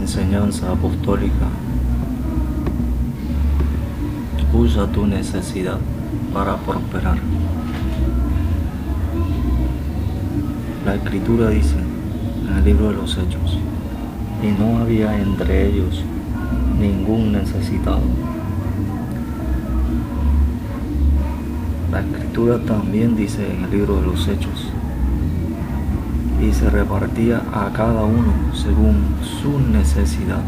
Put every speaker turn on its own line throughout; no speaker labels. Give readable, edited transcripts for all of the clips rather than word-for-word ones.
enseñanza apostólica. Usa tu necesidad para prosperar. La Escritura dice en el libro de los Hechos: y no había entre ellos ningún necesitado. La Escritura también dice en el libro de los Hechos: y se repartía a cada uno según su necesidad.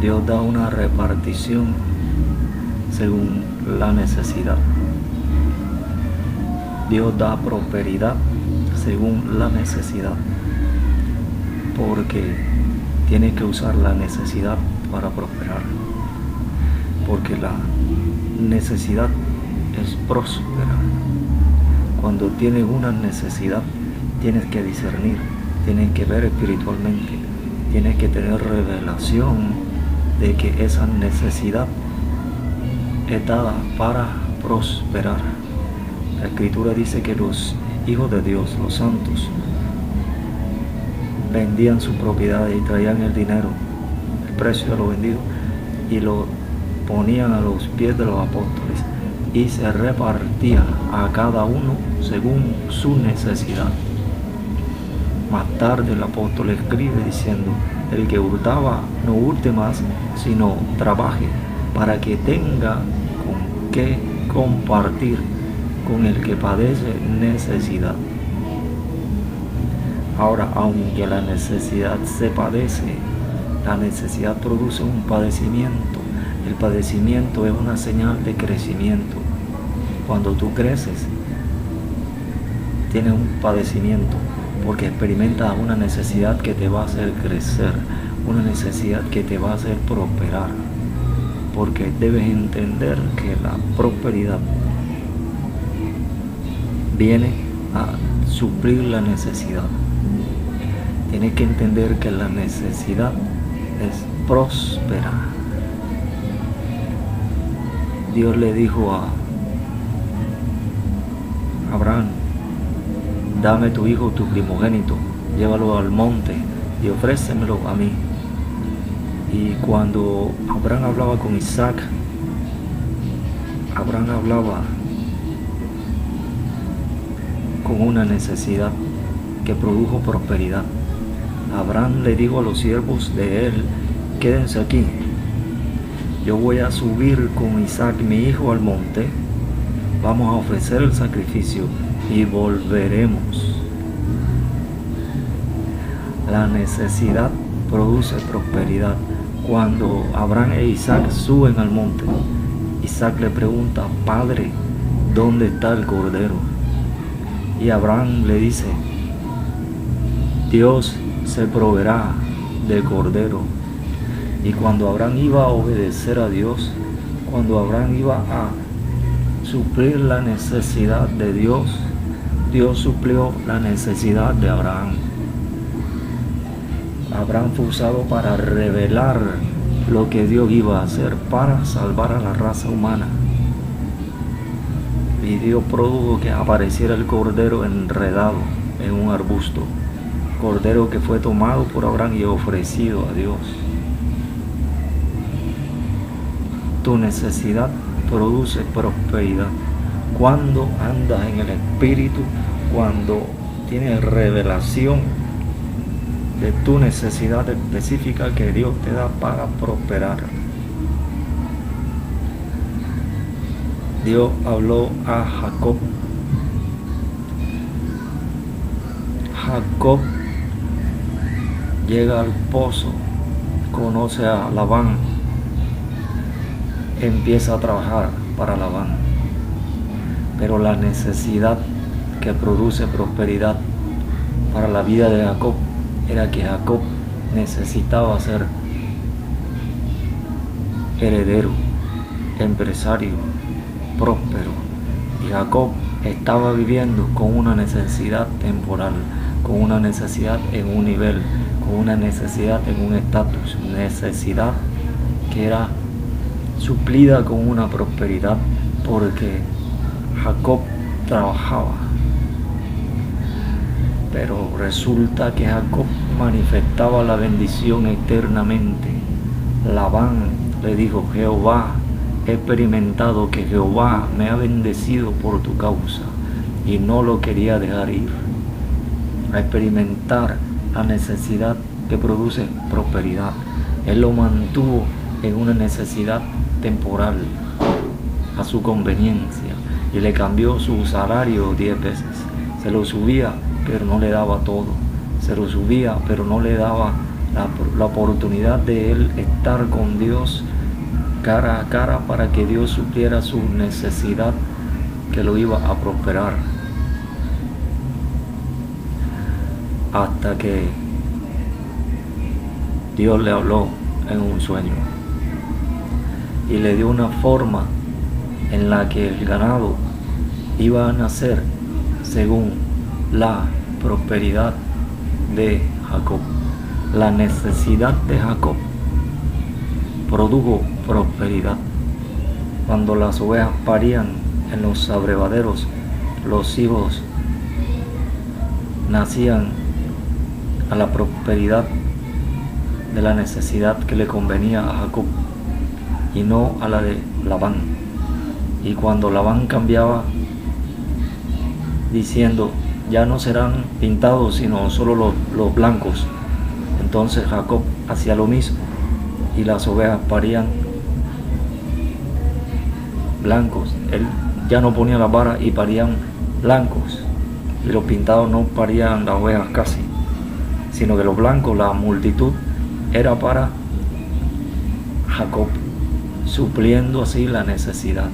Dios da una repartición según la necesidad. Dios da prosperidad según la necesidad, porque tienes que usar la necesidad para prosperar, porque la necesidad es próspera. Cuando tienes una necesidad, tienes que discernir, tienes que ver espiritualmente, tienes que tener revelación de que esa necesidad es dada para prosperar. La Escritura dice que los hijos de Dios, los santos, vendían sus propiedades y traían el dinero, el precio de lo vendido, y lo ponían a los pies de los apóstoles y se repartía a cada uno según su necesidad. Más tarde el apóstol escribe diciendo: el que hurtaba no hurte más, sino trabaje para que tenga con qué compartir con el que padece necesidad. Ahora, aunque la necesidad se padece, la necesidad produce un padecimiento. El padecimiento es una señal de crecimiento. Cuando tú creces, tienes un padecimiento porque experimentas una necesidad que te va a hacer crecer, una necesidad que te va a hacer prosperar, porque debes entender que la prosperidad viene a suplir la necesidad. Tienes que entender que la necesidad es próspera. Dios le dijo a Abraham: dame tu hijo, tu primogénito, llévalo al monte y ofrécemelo a mí. Y cuando Abraham hablaba con Isaac, Abraham hablaba con una necesidad que produjo prosperidad. Abraham le dijo a los siervos de él: quédense aquí, yo voy a subir con Isaac mi hijo al monte, vamos a ofrecer el sacrificio y volveremos. La necesidad produce prosperidad. Cuando Abraham e Isaac suben al monte, Isaac le pregunta: Padre, ¿dónde está el cordero? Y Abraham le dice: Dios se proveerá del cordero. Y cuando Abraham iba a obedecer a Dios, cuando Abraham iba a suplir la necesidad de Dios, Dios suplió la necesidad de Abraham. Abraham fue usado para revelar lo que Dios iba a hacer para salvar a la raza humana. Y Dios produjo que apareciera el cordero enredado en un arbusto, cordero que fue tomado por Abraham y ofrecido a Dios. Tu necesidad produce prosperidad. Cuando andas en el Espíritu, cuando tienes revelación de tu necesidad específica que Dios te da para prosperar. Dios habló a Jacob. Jacob llega al pozo, conoce a Labán, empieza a trabajar para Labán. Pero la necesidad que produce prosperidad para la vida de Jacob era que Jacob necesitaba ser heredero, empresario, próspero. Y Jacob estaba viviendo con una necesidad temporal, con una necesidad en un nivel, con una necesidad en un estatus, necesidad que era suplida con una prosperidad, porque Jacob trabajaba. Pero resulta que Jacob manifestaba la bendición eternamente. Labán le dijo: Jehová, he experimentado que Jehová me ha bendecido por tu causa, y no lo quería dejar ir. A experimentar la necesidad que produce prosperidad. Él lo mantuvo en una necesidad temporal a su conveniencia y le cambió su salario 10 veces. Se lo subía, pero no le daba todo. Se lo subía, pero no le daba la oportunidad de él estar con Dios cara a cara para que Dios supliera su necesidad, que lo iba a prosperar. Hasta que Dios le habló en un sueño y le dio una forma en la que el ganado iba a nacer según la prosperidad de Jacob. La necesidad de Jacob produjo prosperidad. Cuando las ovejas parían en los abrevaderos, los hijos nacían a la prosperidad de la necesidad que le convenía a Jacob y no a la de Labán. Y cuando Labán cambiaba diciendo: ya no serán pintados sino solo los blancos, entonces Jacob hacía lo mismo y las ovejas parían blancos. Él ya no ponía las varas y parían blancos, y los pintados no parían las ovejas casi, sino que los blancos, la multitud, era para Jacob, supliendo así la necesidad,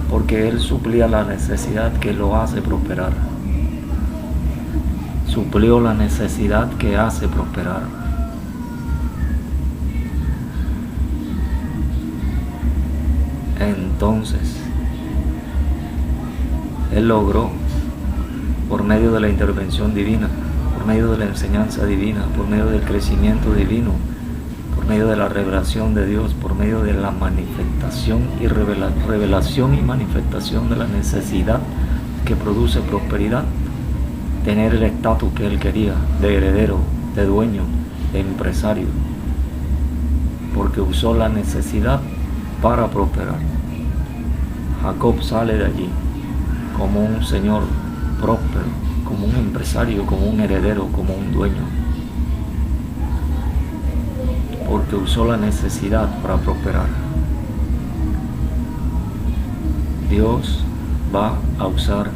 porque él suplía la necesidad que lo hace prosperar. Suplió la necesidad que hace prosperar. Entonces, él logró, por medio de la intervención divina, por medio de la enseñanza divina, por medio del crecimiento divino, por medio de la revelación de Dios, por medio de la manifestación y revelación y manifestación de la necesidad que produce prosperidad, tener el estatus que él quería, de heredero, de dueño, de empresario, porque usó la necesidad para prosperar. Jacob sale de allí como un señor próspero, como un empresario, como un heredero, como un dueño, porque usó la necesidad para prosperar. Dios va a usar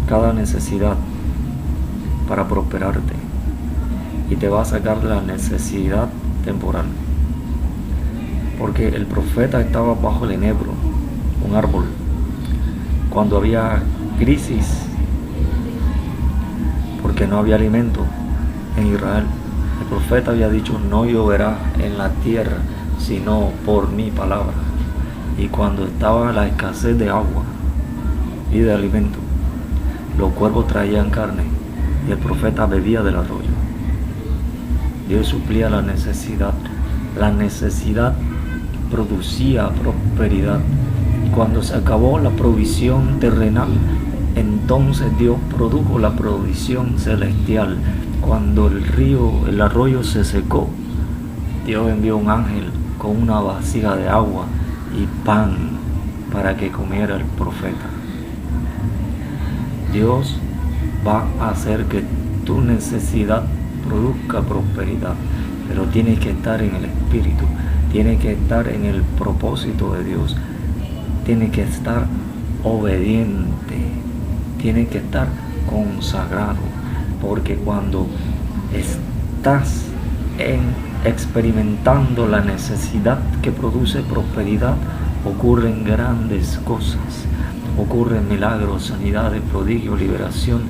cada necesidad para prosperarte y te va a sacar la necesidad temporal, porque el profeta estaba bajo el enebro, un árbol, cuando había crisis, porque no había alimento en Israel. El profeta había dicho: no lloverá en la tierra sino por mi palabra. Y cuando estaba la escasez de agua y de alimento, los cuervos traían carne y el profeta bebía del arroyo. Dios suplía la necesidad. La necesidad producía prosperidad. Cuando se acabó la provisión terrenal, entonces Dios produjo la provisión celestial. Cuando el arroyo se secó, Dios envió un ángel con una vasija de agua y pan para que comiera el profeta. Dios va a hacer que tu necesidad produzca prosperidad, pero tienes que estar en el Espíritu, tienes que estar en el propósito de Dios, tienes que estar obediente, tienes que estar consagrado, porque cuando estás experimentando la necesidad que produce prosperidad, ocurren grandes cosas, ocurren milagros, sanidades, prodigios, liberación,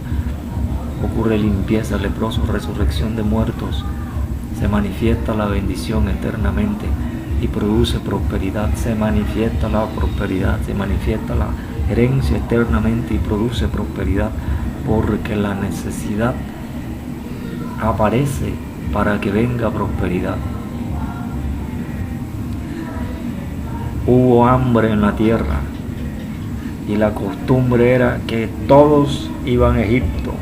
ocurre limpieza, leprosos, resurrección de muertos, se manifiesta la bendición eternamente y produce prosperidad, se manifiesta la prosperidad, se manifiesta la herencia eternamente y produce prosperidad, porque la necesidad aparece para que venga prosperidad. Hubo hambre en la tierra y la costumbre era que todos iban a Egipto,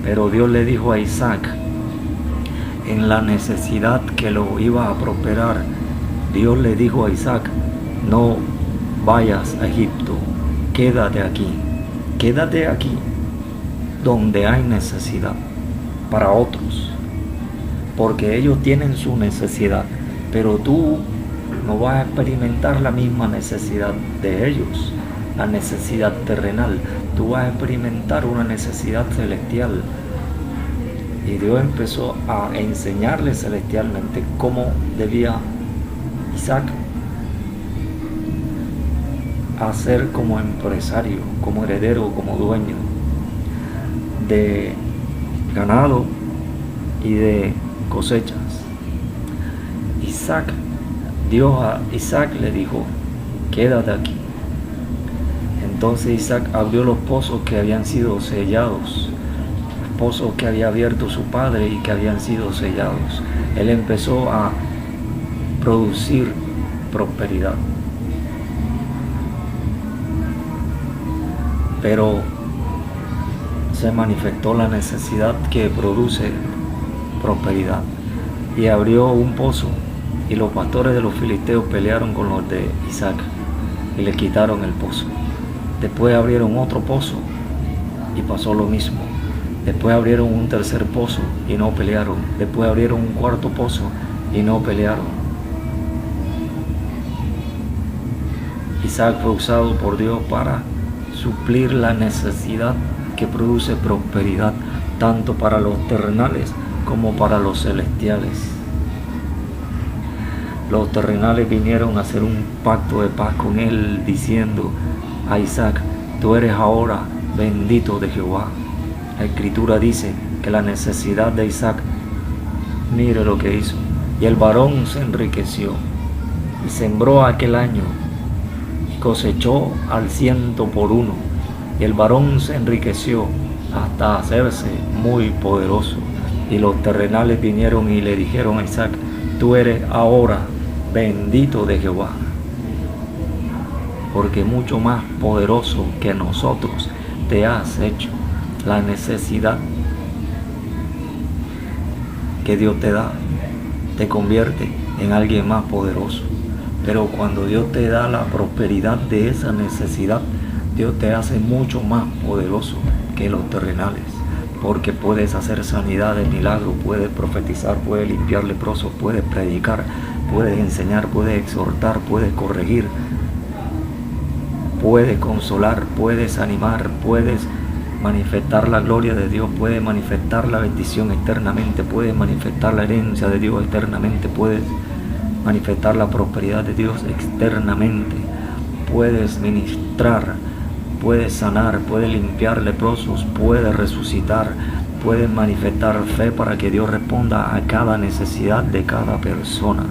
Pero Dios le dijo a Isaac, en la necesidad que lo iba a prosperar, Dios le dijo a Isaac, no vayas a Egipto, quédate aquí donde hay necesidad para otros, porque ellos tienen su necesidad, pero tú no vas a experimentar la misma necesidad de ellos, la necesidad terrenal, tú vas a experimentar una necesidad celestial. Y Dios empezó a enseñarle celestialmente cómo debía Isaac hacer como empresario, como heredero, como dueño de ganado y de cosechas. Dios a Isaac le dijo, quédate aquí. Entonces Isaac abrió los pozos que habían sido sellados, pozos que había abierto su padre y que habían sido sellados. Él empezó a producir prosperidad. Pero se manifestó la necesidad que produce prosperidad y abrió un pozo, y los pastores de los filisteos pelearon con los de Isaac y le quitaron el pozo. Después abrieron otro pozo y pasó lo mismo. Después abrieron un tercer pozo y no pelearon. Después abrieron un cuarto pozo y no pelearon. Isaac fue usado por Dios para suplir la necesidad que produce prosperidad, tanto para los terrenales como para los celestiales. Los terrenales vinieron a hacer un pacto de paz con él, diciendo a Isaac, tú eres ahora bendito de Jehová. La Escritura dice que la necesidad de Isaac, mire lo que hizo. Y el varón se enriqueció y sembró aquel año y cosechó al 100 por 1. Y el varón se enriqueció hasta hacerse muy poderoso. Y los terrenales vinieron y le dijeron a Isaac, tú eres ahora bendito de Jehová, porque mucho más poderoso que nosotros te has hecho. La necesidad que Dios te da te convierte en alguien más poderoso. Pero cuando Dios te da la prosperidad de esa necesidad, Dios te hace mucho más poderoso que los terrenales, porque puedes hacer sanidades, milagros, puedes profetizar, puedes limpiar leprosos, puedes predicar, puedes enseñar, puedes exhortar, puedes corregir, puedes consolar, puedes animar, puedes manifestar la gloria de Dios, puedes manifestar la bendición externamente, puedes manifestar la herencia de Dios externamente, puedes manifestar la prosperidad de Dios externamente, puedes ministrar, puedes sanar, puedes limpiar leprosos, puedes resucitar, puedes manifestar fe para que Dios responda a cada necesidad de cada persona.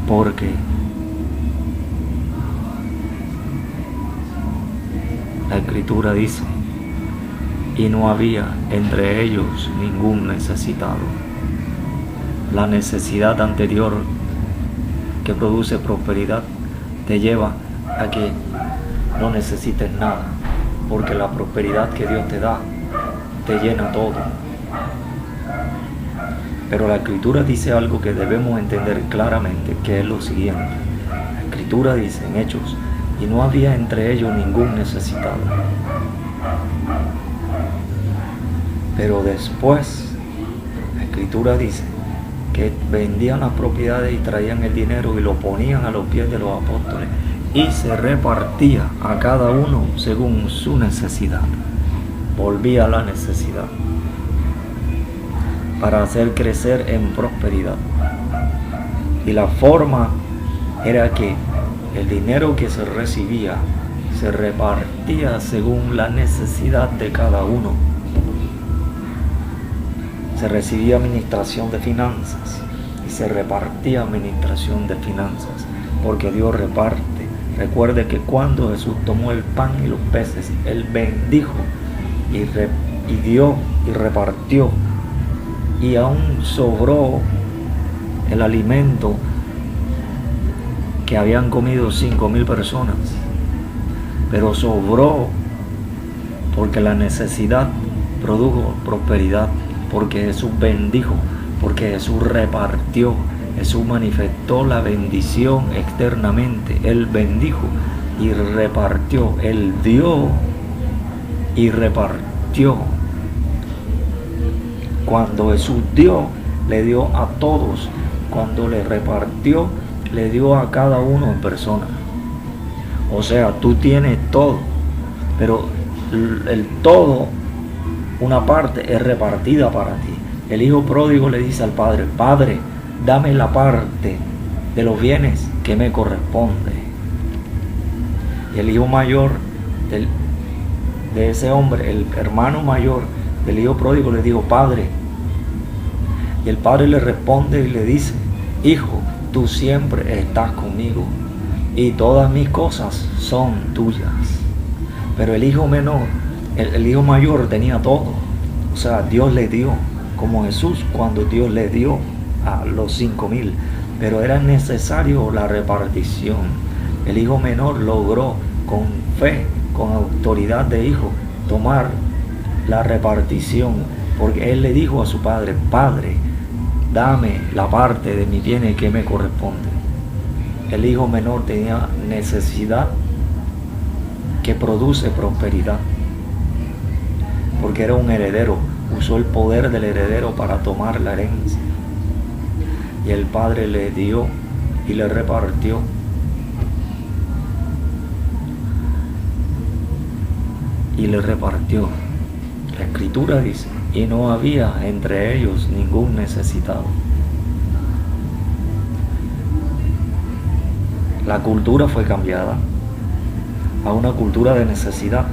Porque la Escritura dice, y no había entre ellos ningún necesitado. La necesidad anterior que produce prosperidad te lleva a que no necesites nada, porque la prosperidad que Dios te da te llena todo. Pero la Escritura dice algo que debemos entender claramente, que es lo siguiente. La Escritura dice en Hechos, y no había entre ellos ningún necesitado. Pero después, la Escritura dice que vendían las propiedades y traían el dinero y lo ponían a los pies de los apóstoles y se repartía a cada uno según su necesidad. Volvía a la necesidad para hacer crecer en prosperidad. Y la forma era que el dinero que se recibía se repartía según la necesidad de cada uno. Se recibía administración de finanzas y se repartía administración de finanzas, porque Dios reparte. Recuerde que cuando Jesús tomó el pan y los peces, Él bendijo y dio y repartió, y aún sobró el alimento que habían comido 5,000 personas, pero sobró porque la necesidad produjo prosperidad, porque Jesús bendijo, porque Jesús repartió, Jesús manifestó la bendición externamente. Él bendijo y repartió, Él dio y repartió. Cuando Jesús dio, le dio a todos. Cuando le repartió, le dio a cada uno en persona. O sea, tú tienes todo, pero el todo, una parte es repartida para ti. El hijo pródigo le dice al padre: Padre, dame la parte de los bienes que me corresponde. Y el hijo mayor de ese hombre, el hermano mayor del hijo pródigo, le dijo: Padre. Y el padre le responde y le dice: Hijo, tú siempre estás conmigo y todas mis cosas son tuyas. Pero el hijo menor, el hijo mayor tenía todo. O sea, Dios le dio, como Jesús cuando Dios le dio a los 5,000. Pero era necesario la repartición. El hijo menor logró con fe, con autoridad de hijo, tomar la repartición, porque él le dijo a su padre: Padre, dame la parte de mis bienes que me corresponde. El hijo menor tenía necesidad que produce prosperidad, porque era un heredero. Usó el poder del heredero para tomar la herencia. Y el padre le dio y le repartió. Y le repartió. La escritura dice: y no había entre ellos ningún necesitado. La cultura fue cambiada a una cultura de necesidad,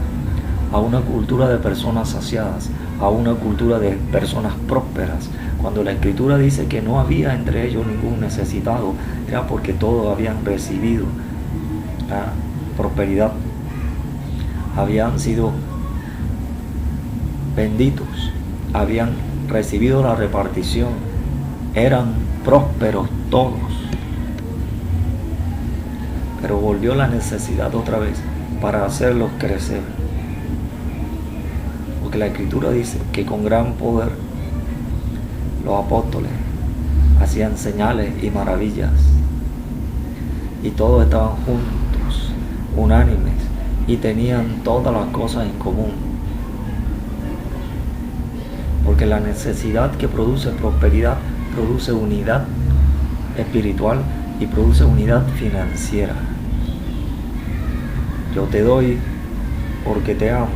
a una cultura de personas saciadas, a una cultura de personas prósperas. Cuando la escritura dice que no había entre ellos ningún necesitado, era porque todos habían recibido la prosperidad, habían sido benditos, habían recibido la repartición, eran prósperos todos. Pero volvió la necesidad otra vez para hacerlos crecer. Porque la escritura dice que con gran poder los apóstoles hacían señales y maravillas. Y todos estaban juntos, unánimes, y tenían todas las cosas en común. Porque la necesidad que produce prosperidad produce unidad espiritual y produce unidad financiera. Yo te doy porque te amo.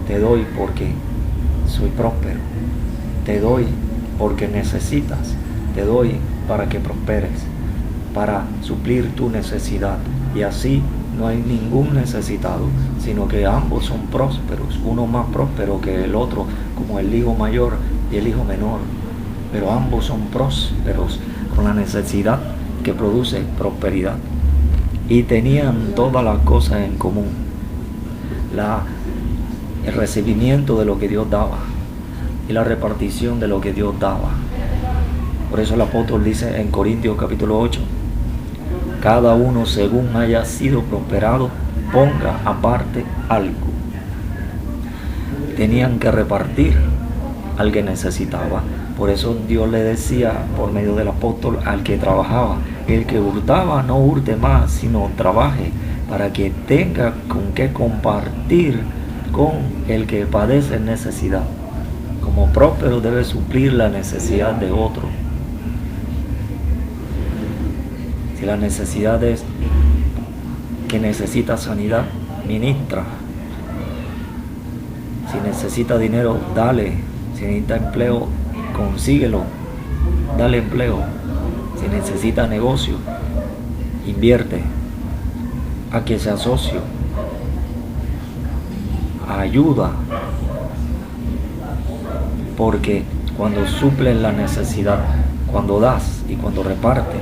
Te doy porque soy próspero. Te doy porque necesitas. Te doy para que prosperes, para suplir tu necesidad. Y así no hay ningún necesitado, sino que ambos son prósperos, uno más próspero que el otro, como el hijo mayor y el hijo menor. Pero ambos son prósperos con la necesidad que produce prosperidad. Y tenían todas las cosas en común. El recibimiento de lo que Dios daba y la repartición de lo que Dios daba. Por eso el apóstol dice en Corintios capítulo 8: cada uno según haya sido prosperado, ponga aparte algo. Tenían que repartir al que necesitaba. Por eso Dios le decía por medio del apóstol al que trabajaba: el que hurtaba no hurte más, sino trabaje para que tenga con qué compartir con el que padece necesidad. Como próspero debe suplir la necesidad de otro. Si la necesidad es que necesita sanidad, ministra. Si necesita dinero, dale. Si necesita empleo, consíguelo, dale empleo. Si necesita negocio, invierte, a que sea socio, ayuda, porque cuando suples la necesidad, cuando das y cuando repartes,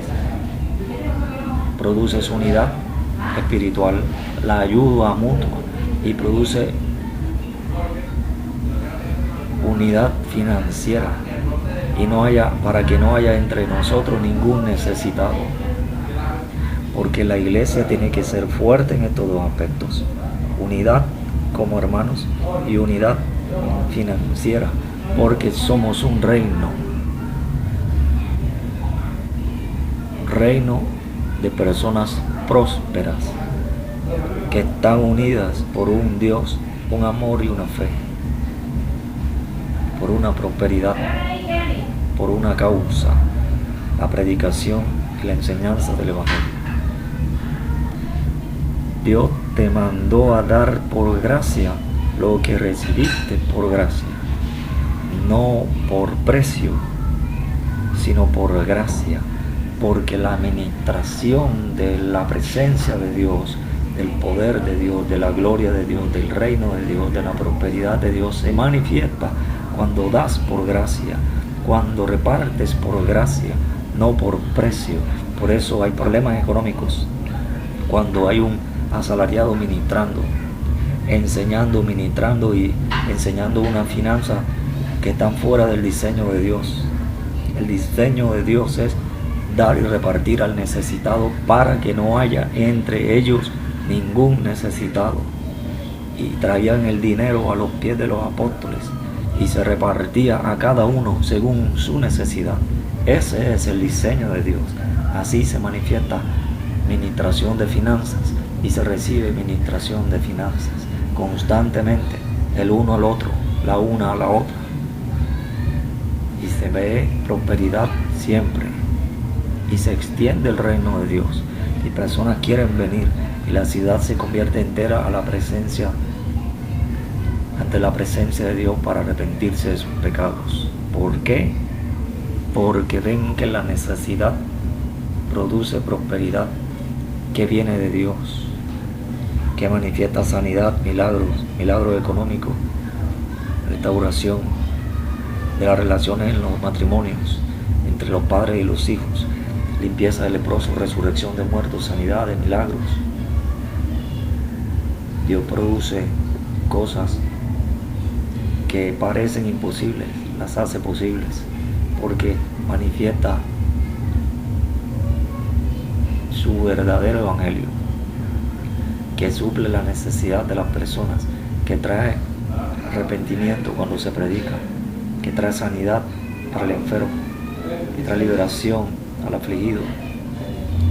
produces unidad espiritual, la ayuda mutua, y produce unidad financiera, y para que no haya entre nosotros ningún necesitado, porque la iglesia tiene que ser fuerte en estos dos aspectos: unidad como hermanos y unidad financiera, porque somos un reino de personas prósperas que están unidas por un Dios, un amor y una fe, por una prosperidad, por una causa, la predicación y la enseñanza del Evangelio. Dios te mandó a dar por gracia lo que recibiste por gracia, no por precio, sino por gracia, porque la administración de la presencia de Dios, del poder de Dios, de la gloria de Dios, del reino de Dios, de la prosperidad de Dios se manifiesta cuando das por gracia, cuando repartes por gracia, no por precio. Por eso hay problemas económicos cuando hay un asalariado ministrando, ministrando y enseñando una finanza que están fuera del diseño de Dios. El diseño de Dios es dar y repartir al necesitado para que no haya entre ellos ningún necesitado. Y traían el dinero a los pies de los apóstoles y se repartía a cada uno según su necesidad. Ese es el diseño de Dios. Así se manifiesta ministración de finanzas y se recibe ministración de finanzas constantemente, el uno al otro, la una a la otra, y se ve prosperidad siempre y se extiende el reino de Dios y personas quieren venir y la ciudad se convierte entera a la presencia, ante la presencia de Dios para arrepentirse de sus pecados. ¿Por qué? Porque ven que la necesidad produce prosperidad que viene de Dios, que manifiesta sanidad, milagros económicos, restauración de las relaciones en los matrimonios, entre los padres y los hijos, limpieza de leprosos, resurrección de muertos, sanidad de milagros. Dios produce cosas que parecen imposibles, las hace posibles, porque manifiesta su verdadero evangelio, que suple la necesidad de las personas, que trae arrepentimiento cuando se predica, que trae sanidad para el enfermo, que trae liberación al afligido,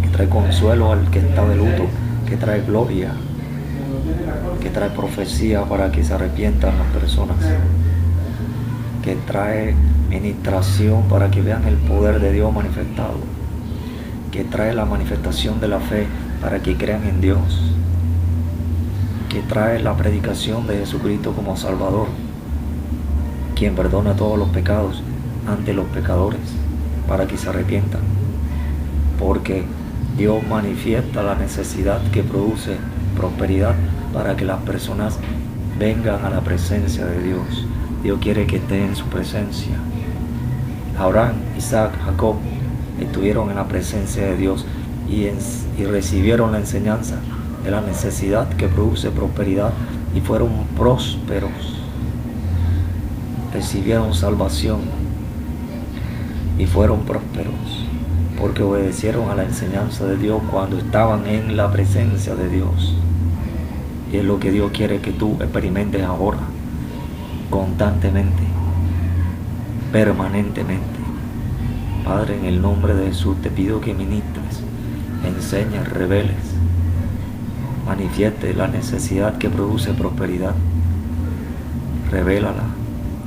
que trae consuelo al que está de luto, que trae gloria, que trae profecía para que se arrepientan las personas, que trae ministración para que vean el poder de Dios manifestado, que trae la manifestación de la fe para que crean en Dios, que trae la predicación de Jesucristo como Salvador, quien perdona todos los pecados ante los pecadores para que se arrepientan, porque Dios manifiesta la necesidad que produce prosperidad para que las personas vengan a la presencia de Dios. Dios quiere que estén en su presencia. Abraham, Isaac, Jacob estuvieron en la presencia de Dios y recibieron la enseñanza de la necesidad que produce prosperidad y fueron prósperos. Recibieron salvación y fueron prósperos porque obedecieron a la enseñanza de Dios cuando estaban en la presencia de Dios. Y es lo que Dios quiere que tú experimentes ahora, constantemente, permanentemente. Padre, en el nombre de Jesús te pido que ministres, enseñes, reveles, manifieste la necesidad que produce prosperidad. Revélala,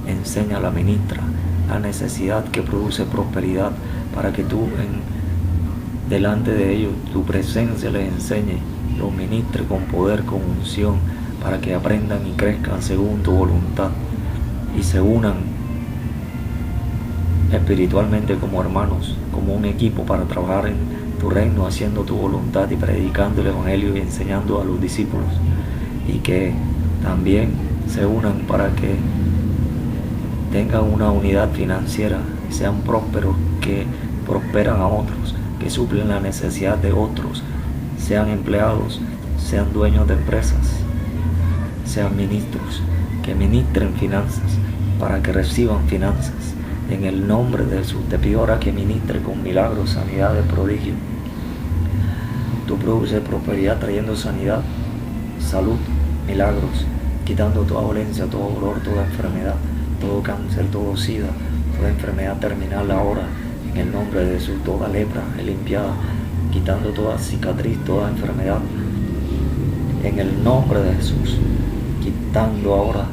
enséñala, ministra la necesidad que produce prosperidad para que tú delante de ellos, tu presencia les enseñe, los ministre con poder, con unción, para que aprendan y crezcan según tu voluntad y se unan espiritualmente como hermanos, como un equipo para trabajar en tu reino, haciendo tu voluntad y predicando el evangelio y enseñando a los discípulos, y que también se unan para que tengan una unidad financiera, sean prósperos, que prosperan a otros, que suplen la necesidad de otros, sean empleados, sean dueños de empresas, sean ministros, que ministren finanzas para que reciban finanzas. En el nombre de Jesús te pido ahora que ministre con milagros, sanidades, prodigios. Tú produces prosperidad trayendo sanidad, salud, milagros, quitando toda dolencia, todo dolor, toda enfermedad, todo cáncer, todo sida, toda enfermedad terminal ahora, en el nombre de Jesús, toda lepra es limpiada, quitando toda cicatriz, toda enfermedad, en el nombre de Jesús, quitando ahora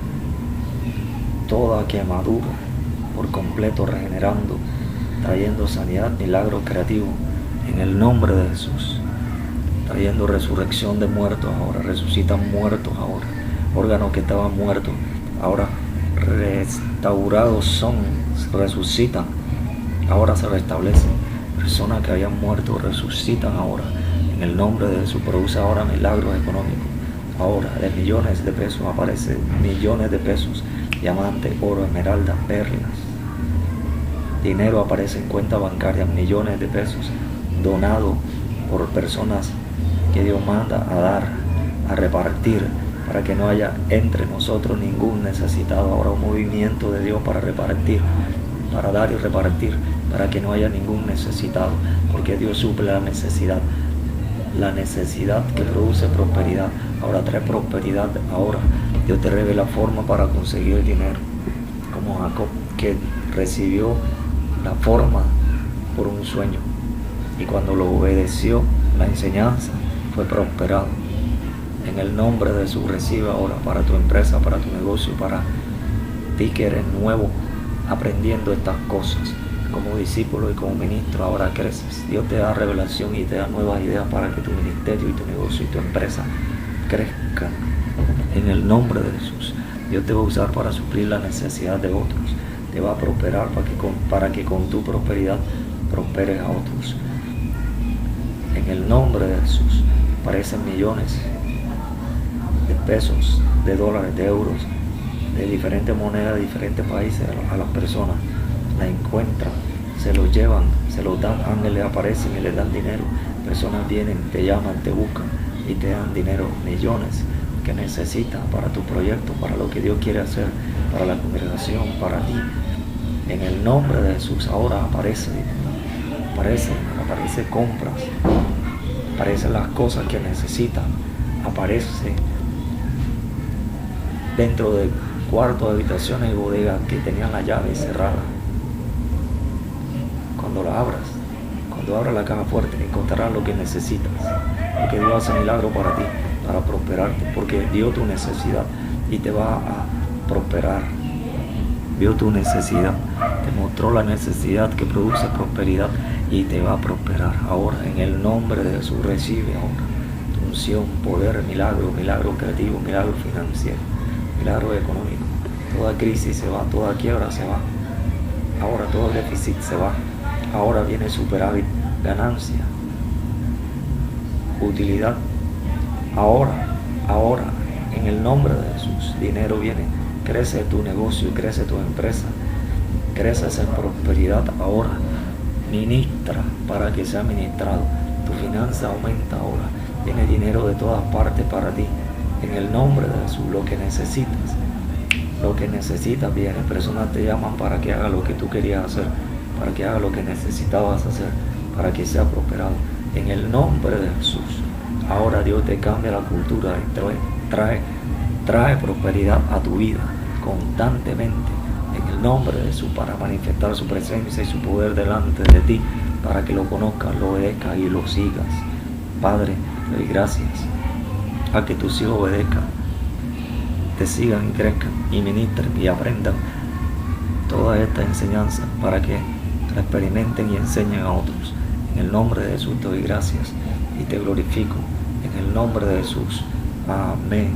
toda quemadura por completo, regenerando, trayendo sanidad, milagro creativo, en el nombre de Jesús, trayendo resurrección de muertos ahora, resucitan muertos ahora, órganos que estaban muertos, ahora restaurados son, resucitan, ahora se restablecen, personas que habían muerto resucitan ahora, en el nombre de Jesús, produce ahora milagros económicos, ahora de millones de pesos, aparecen millones de pesos, diamantes, oro, esmeraldas, perlas, dinero aparece en cuentas bancarias, millones de pesos, donado por personas que Dios manda a dar, a repartir, para que no haya entre nosotros ningún necesitado. Ahora un movimiento de Dios para repartir, para dar y repartir, para que no haya ningún necesitado, porque Dios suple la necesidad que produce prosperidad. Ahora trae prosperidad, ahora Dios te revela forma para conseguir dinero, como Jacob, que recibió la forma por un sueño, y cuando lo obedeció la enseñanza fue prosperado. En el nombre de Jesús, recibe ahora para tu empresa, para tu negocio, para ti que eres nuevo aprendiendo estas cosas como discípulo y como ministro. Ahora creces, Dios te da revelación y te da nuevas ideas para que tu ministerio y tu negocio y tu empresa crezcan. En el nombre de Jesús, Dios te va a usar para suplir la necesidad de otros, te va a prosperar para que con tu prosperidad prosperes a otros. En el nombre de Jesús, aparecen millones de pesos, de dólares, de euros, de diferentes monedas, de diferentes países a las personas. La encuentran, se los llevan, se los dan, ángeles aparecen y les dan dinero. Personas vienen, te llaman, te buscan y te dan dinero, millones que necesitas para tu proyecto, para lo que Dios quiere hacer, para la congregación, para ti. En el nombre de Jesús, ahora aparecen compras, aparecen las cosas que necesitan, aparece dentro de cuartos, habitaciones y bodegas que tenían la llave cerrada. Cuando abras la caja fuerte, encontrarás lo que necesitas, porque Dios hace milagro para ti, para prosperarte, porque vio tu necesidad y te va a prosperar. Vio tu necesidad, te mostró la necesidad que produce prosperidad y te va a prosperar. Ahora, en el nombre de Jesús, recibe ahora tu unción, poder, milagro creativo, milagro financiero, milagro económico. Toda crisis se va, toda quiebra se va. Ahora todo déficit se va. Ahora viene superávit, ganancia, utilidad. Ahora, en el nombre de Jesús, dinero viene. Crece tu negocio, crece tu empresa, creces en prosperidad. Ahora, ministra para que sea ministrado. Tu finanza aumenta ahora. Viene dinero de todas partes para ti. En el nombre de Jesús, lo que necesitas viene. Personas te llaman para que haga lo que tú querías hacer, para que haga lo que necesitabas hacer, para que sea prosperado. En el nombre de Jesús, ahora Dios te cambia la cultura y trae prosperidad a tu vida constantemente. En el nombre de Jesús, para manifestar su presencia y su poder delante de ti, para que lo conozcas, lo obedezcas y lo sigas. Padre, te doy gracias a que tus hijos obedezcan, te sigan y crezcan y ministren y aprendan toda esta enseñanza para que la experimenten y enseñen a otros. En el nombre de Jesús te doy gracias y te glorifico. En el nombre de Jesús. Amén.